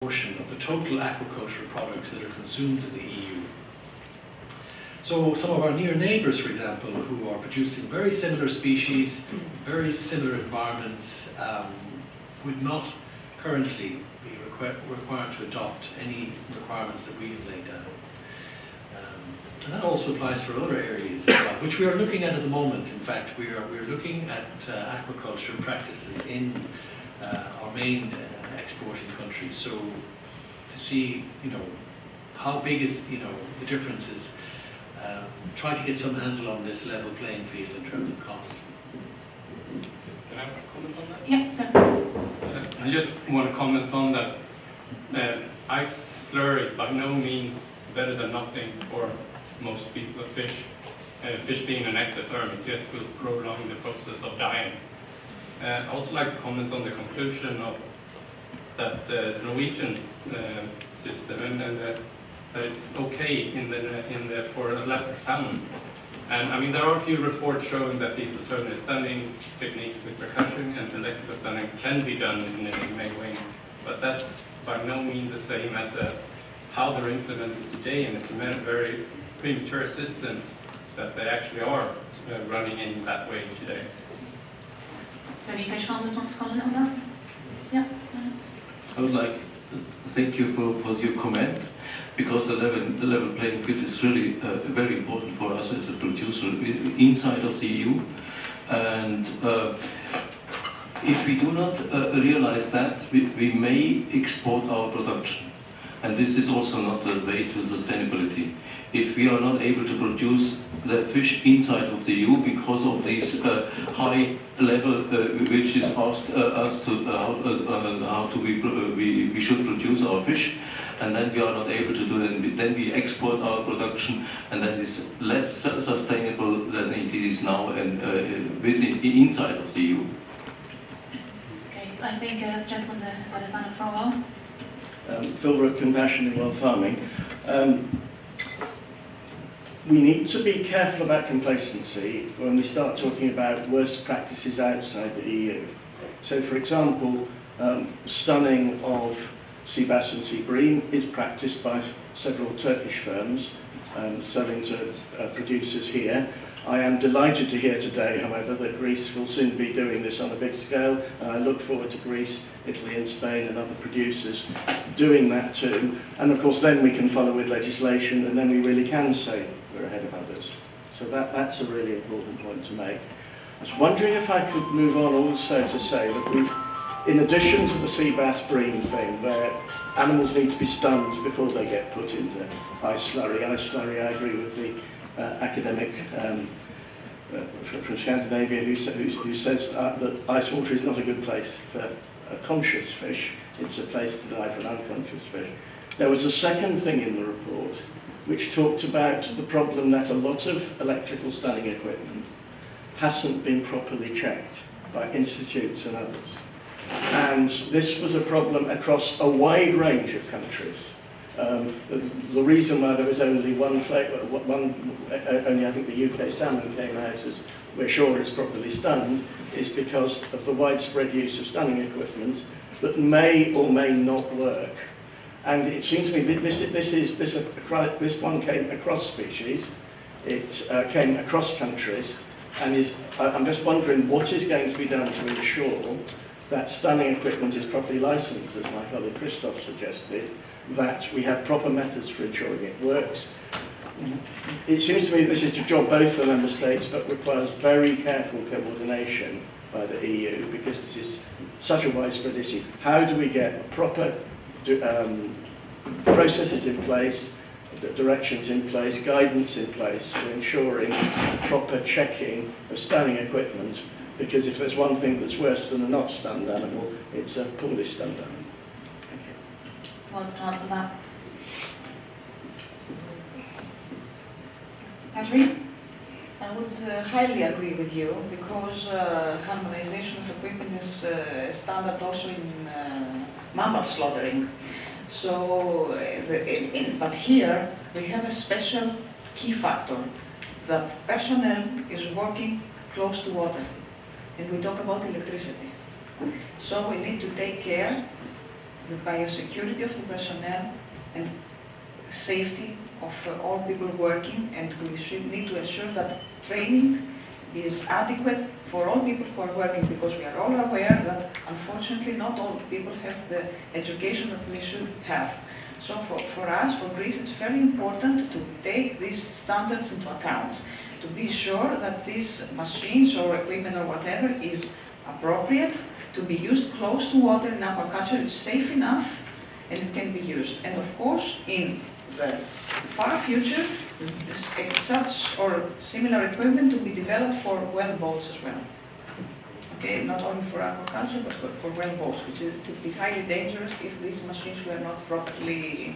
portion of the total aquaculture products that are consumed in the EU. So some of our near neighbours, for example, who are producing very similar species, very similar environments, would not currently be required to adopt any requirements that we have laid down. And that also applies for other areas as well, which we are looking at the moment. In fact, we're looking at aquaculture practices in our main exporting countries. So to see, how big is, the differences. Try to get some handle on this level playing field in terms of costs. Can I comment on that? Yeah. I just want to comment on that. Ice slurry is by no means better than nothing for most species of fish. Fish being an ectotherm, it just will prolong the process of dying. I'd also like to comment on the conclusion of that the Norwegian system and that it's okay for Atlantic salmon. And I mean, there are a few reports showing that these alternative stunning techniques with percussion and electrical stunning can be done in May way, but that's by no means the same as how they're implemented today, and it's a very premature systems that they actually are running in that way today. Any fish farmers want to comment on that? Yeah. I would like to thank you for your comment, because the level playing field is really very important for us as a producer inside of the EU. And if we do not realize that, we may export our production. And this is also not the way to sustainability. If we are not able to produce the fish inside of the EU because of this high level which is asked us to how to we should produce our fish, and then we are not able to do it, then we export our production, and that is less sustainable than it is now and within inside of the EU. Okay, I think gentleman that is on the front row. Phil Rook, Compassion in World Farming. We need to be careful about complacency when we start talking about worst practices outside the EU. So, for example, stunning of sea bass and sea bream is practiced by several Turkish firms selling to producers here. I am delighted to hear today, however, that Greece will soon be doing this on a big scale, and I look forward to Greece, Italy and Spain and other producers doing that too. And of course then we can follow with legislation, and then we really can say we're ahead of others. So that's a really important point to make. I was wondering if I could move on also to say that we've, in addition to the sea bass bream thing, where animals need to be stunned before they get put into ice slurry. I agree with the academic from Scandinavia who says that ice water is not a good place for a conscious fish. It's a place to die for an unconscious fish. There was a second thing in the report which talked about the problem that a lot of electrical stunning equipment hasn't been properly checked by institutes and others. And this was a problem across a wide range of countries. The reason why there was only only I think the UK salmon came out as we're sure it's properly stunned, is because of the widespread use of stunning equipment that may or may not work. And it seems to me that this one came across species, it came across countries, and I'm just wondering what is going to be done to ensure that stunning equipment is properly licensed, as my colleague Christoph suggested, that we have proper methods for ensuring it works. It seems to me this is a job both for member states, but requires very careful coordination by the EU, because this is such a widespread issue. How do we get proper processes in place, directions in place, guidance in place for ensuring proper checking of stunning equipment? Because if there's one thing that's worse than a not stunned animal, it's a poorly stunned animal. Thank you. Who wants to answer that? Catherine? I would highly agree with you, because harmonization of equipment is standard also in mammal slaughtering. So, but here we have a special key factor, that personnel is working close to water, and we talk about electricity. So we need to take care the biosecurity of the personnel and safety of all people working, and we should need to ensure that training is adequate for all people who are working, because we are all aware that unfortunately not all people have the education that they should have. So for us, for Greece, it's very important to take these standards into account, to be sure that these machines or equipment or whatever is appropriate to be used close to water in aquaculture, it's safe enough and it can be used. And of course, in the far future, such or similar equipment to be developed for well boats as well. Okay, not only for aquaculture, but for well boats, which would be highly dangerous if these machines were not properly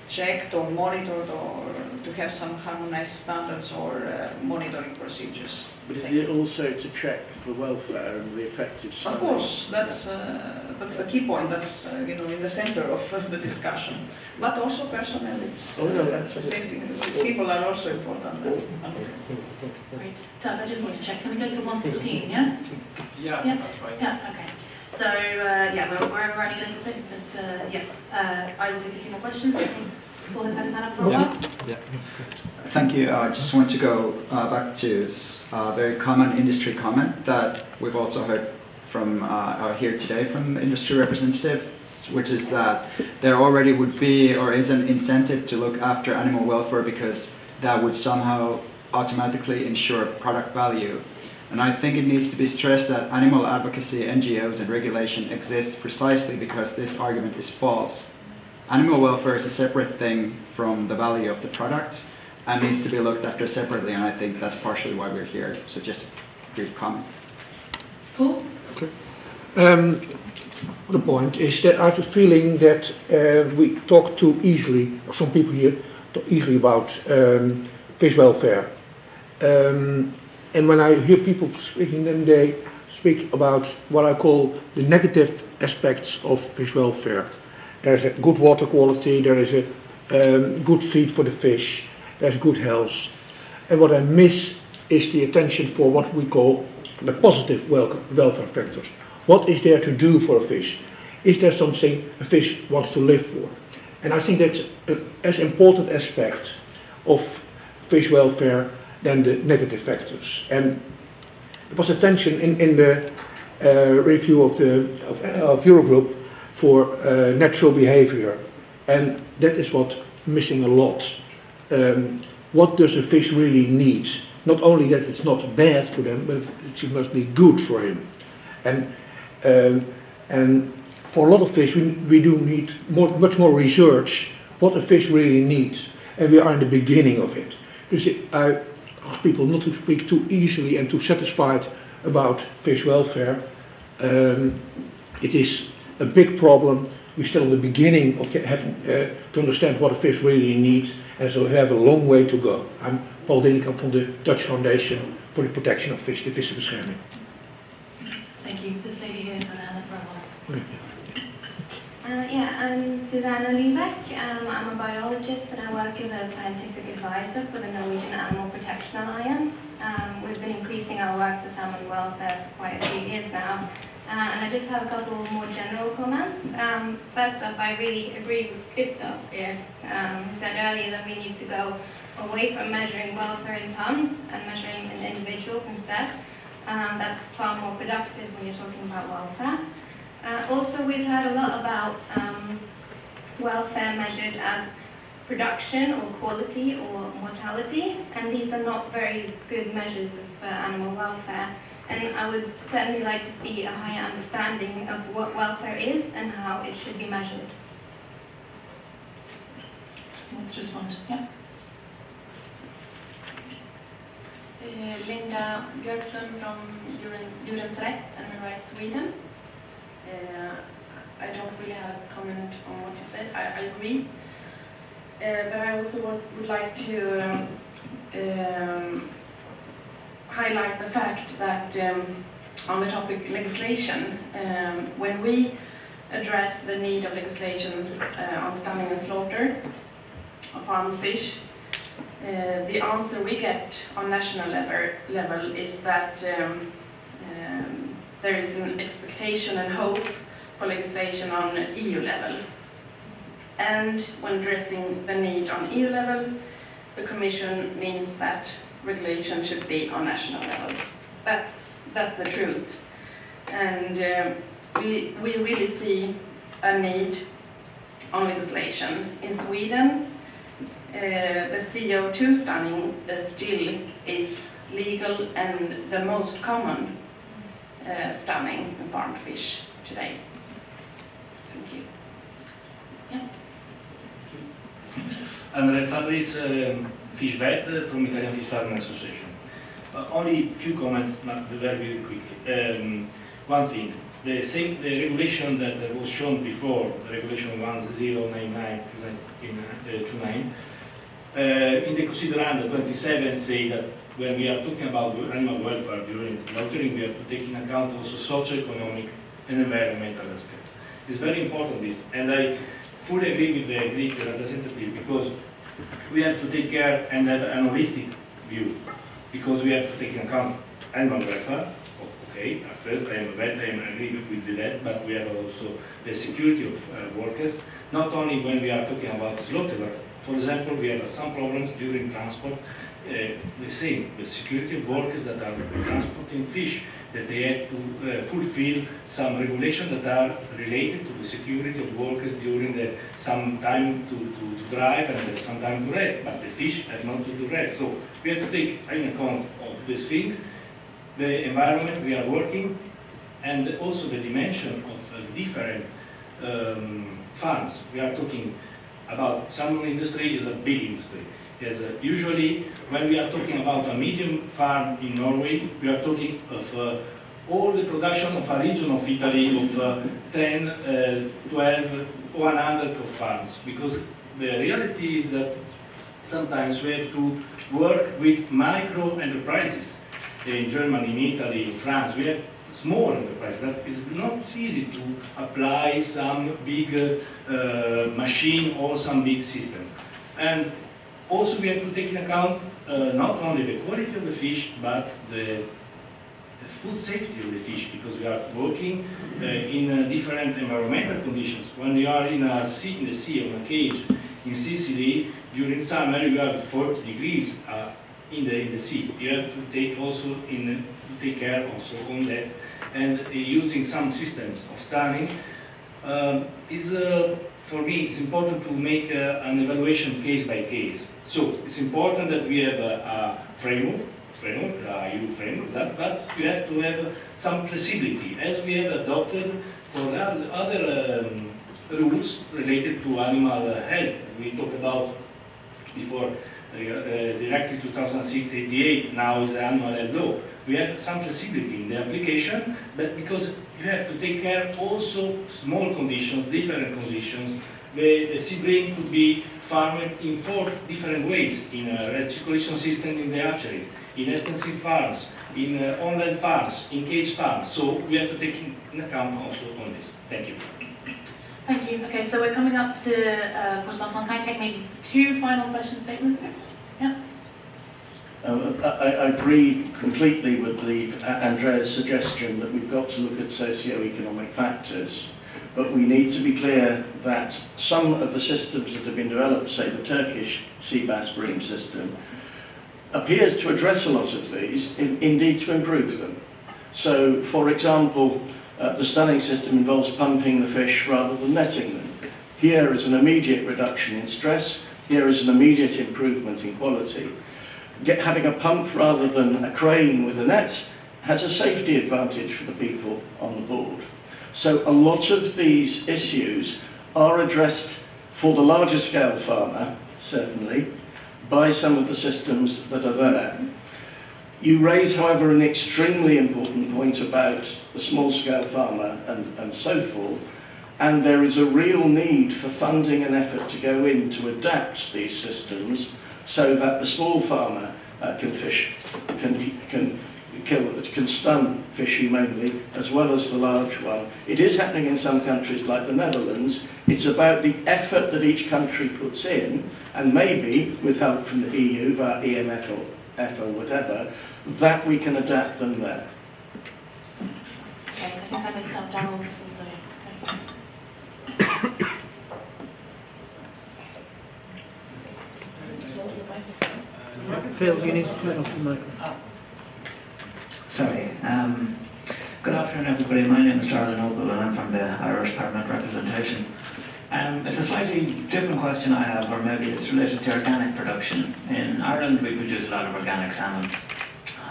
checked or monitored, or to have some harmonized standards or monitoring procedures. But is it also to check for welfare and the effective Of course, that's the key point. That's in the center of the discussion. But also personnel. It's safety. People are also important. Right. Doug, I just want to check. Can we go to 116? Yeah. Yeah, Yeah. that's right. Yeah. Okay. So yeah, we're running a little bit, but yes, I will take a few more questions. I think Paul has had his hand up for a while. Thank you. I just want to go back to a very common industry comment that we've also heard from here today from industry representatives, which is that there already would be or is an incentive to look after animal welfare because that would somehow automatically ensure product value. And I think it needs to be stressed that animal advocacy, NGOs and regulation exists precisely because this argument is false. Animal welfare is a separate thing from the value of the product and needs to be looked after separately, and I think that's partially why we're here. So just a brief comment. Paul? The point is that I have a feeling that we talk too easily, or some people here talk easily about fish welfare. And when I hear people speaking, then they speak about what I call the negative aspects of fish welfare. There is a good water quality, there is a good feed for the fish, there's good health. And what I miss is the attention for what we call the positive welfare factors. What is there to do for a fish? Is there something a fish wants to live for? And I think that's as important aspect of fish welfare than the negative factors. And there was attention in the review of Eurogroup for natural behavior, and that is what's missing a lot. What does a fish really need? Not only that it's not bad for them, but it must be good for him. And for a lot of fish, we do need much more research what a fish really needs, and we are in the beginning of it. I ask people not to speak too easily and too satisfied about fish welfare. It is a big problem. We're still in the beginning of having to understand what a fish really needs, and so we have a long way to go. I'm Paul Dinnekamp from the Dutch Foundation for the Protection of Fish, the Vissenbescherming. Thank you. This lady here is Anna for a while. I'm Susanna Liebeck. I'm a biologist and I work as a scientific advisor for the Norwegian Animal Protection Alliance. We've been increasing our work with salmon welfare for quite a few years now. And I just have a couple more general comments. First off, I really agree with Christoph here, who said earlier that we need to go away from measuring welfare in tons and measuring in individuals instead. That's far more productive when you're talking about welfare. Also, we've heard a lot about welfare measured as production or quality or mortality, and these are not very good measures of animal welfare. And I would certainly like to see a higher understanding of what welfare is and how it should be measured. Let's respond. Yeah. Linda Björklund from Djurens Rätt Animal Rights Sweden. I don't really have a comment on what you said. I agree. But I also would like to highlight the fact that on the topic legislation, when we address the need of legislation on stunning and slaughter of farmed fish, the answer we get on national level is that there is an expectation and hope for legislation on EU level. And when addressing the need on EU level, the Commission means that regulation should be on national level. That's the truth. And we really see a need on legislation. In Sweden, the CO2 stunning still is legal and the most common stunning in farmed fish today. Thank you. Andrea Fabrice, Fish Vet from Italian Fish Farming Association. Only a few comments, but very quickly. One thing, the regulation that was shown before, the regulation 1099/29, in the considerando 27 say that when we are talking about animal welfare during slaughtering, we have to take in account also socio-economic and environmental aspects. It's very important this, and I fully agree with the Greek representative because we have to take care and have an holistic view because we have to take in account animal welfare. Okay, at first I am a vet, I am agree with that, but we have also the security of workers, not only when we are talking about slaughter. For example, we have some problems during transport, the same, the security of workers that are transporting fish, that they have to fulfill some regulations that are related to the security of workers during some time to drive and some time to rest, but the fish have not to rest. So we have to take in account of these things, the environment we are working, and also the dimension of different farms. We are talking about salmon industry is a big industry. Usually, when we are talking about a medium farm in Norway, we are talking of all the production of a region of Italy of 10, 12, 100 of farms. Because the reality is that sometimes we have to work with micro enterprises. In Germany, in Italy, in France, we have small enterprises. That is not easy to apply some big machine or some big system. And also we have to take into account not only the quality of the fish, but the food safety of the fish, because we are working in different environmental conditions. When you are in the sea, on a cage in Sicily, during summer you have 40 degrees in the sea. You have to take care also on that. And using some systems of stunning for me, it's important to make an evaluation case by case. So it's important that we have a framework, EU framework, but you have to have some flexibility, as we have adopted for other rules related to animal health. We talked about before Directive 2006/88, now is the animal health law. We have some flexibility in the application, but because you have to take care also small conditions, different conditions. The sea bream could be farmed in 4 different ways: in a recirculation system in the hatchery, in extensive farms, in online farms, in cage farms. So we have to take in account also on this. Thank you. Thank you. Okay, so we're coming up to quarter past one. Can I take maybe 2 final question statements? Yeah. I agree completely with Andrea's suggestion that we've got to look at socio-economic factors, but we need to be clear that some of the systems that have been developed, say the Turkish sea bass bream system, appears to address a lot of these, indeed to improve them. So, for example, the stunning system involves pumping the fish rather than netting them. Here is an immediate reduction in stress, here is an immediate improvement in quality. Having a pump rather than a crane with a net has a safety advantage for the people on the board. So a lot of these issues are addressed for the larger scale farmer, certainly, by some of the systems that are there. You raise, however, an extremely important point about the small scale farmer and so forth, and there is a real need for funding and effort to go in to adapt these systems so that the small farmer can stun fish humanely, as well as the large one. It is happening in some countries like the Netherlands. It's about the effort that each country puts in, and maybe with help from the EU via EMF or F or whatever, that we can adapt them there. Okay, I think I missed out Donald. Phil, you need to turn off the microphone. Sorry. Good afternoon, everybody. My name is Charlie Noble, and I'm from the Irish Parliament Representation. It's a slightly different question I have, or maybe it's related to organic production. In Ireland, we produce a lot of organic salmon,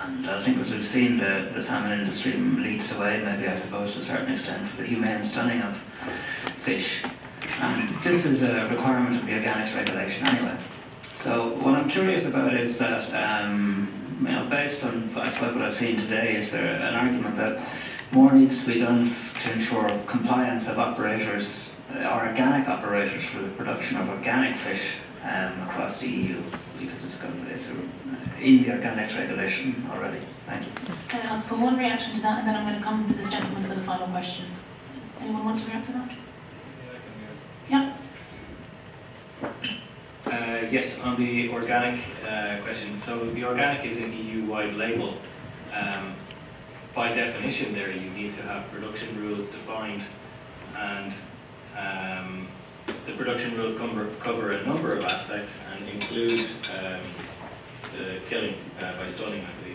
and I think as we've seen, the salmon industry leads the way, maybe I suppose to a certain extent, for the humane stunning of fish. And this is a requirement of the organics regulation anyway. So what I'm curious about is that, based on I suppose what I've seen today, is there an argument that more needs to be done to ensure compliance of operators, organic operators, for the production of organic fish across the EU, because it's in the organics regulation already. Thank you. Can I ask for one reaction to that, and then I'm going to come to this gentleman for the final question. Anyone want to react to that? Yeah. Yes, on the organic question. So the organic is an EU-wide label. By definition there, you need to have production rules defined, and the production rules cover a number of aspects and include the killing by stunning, I believe.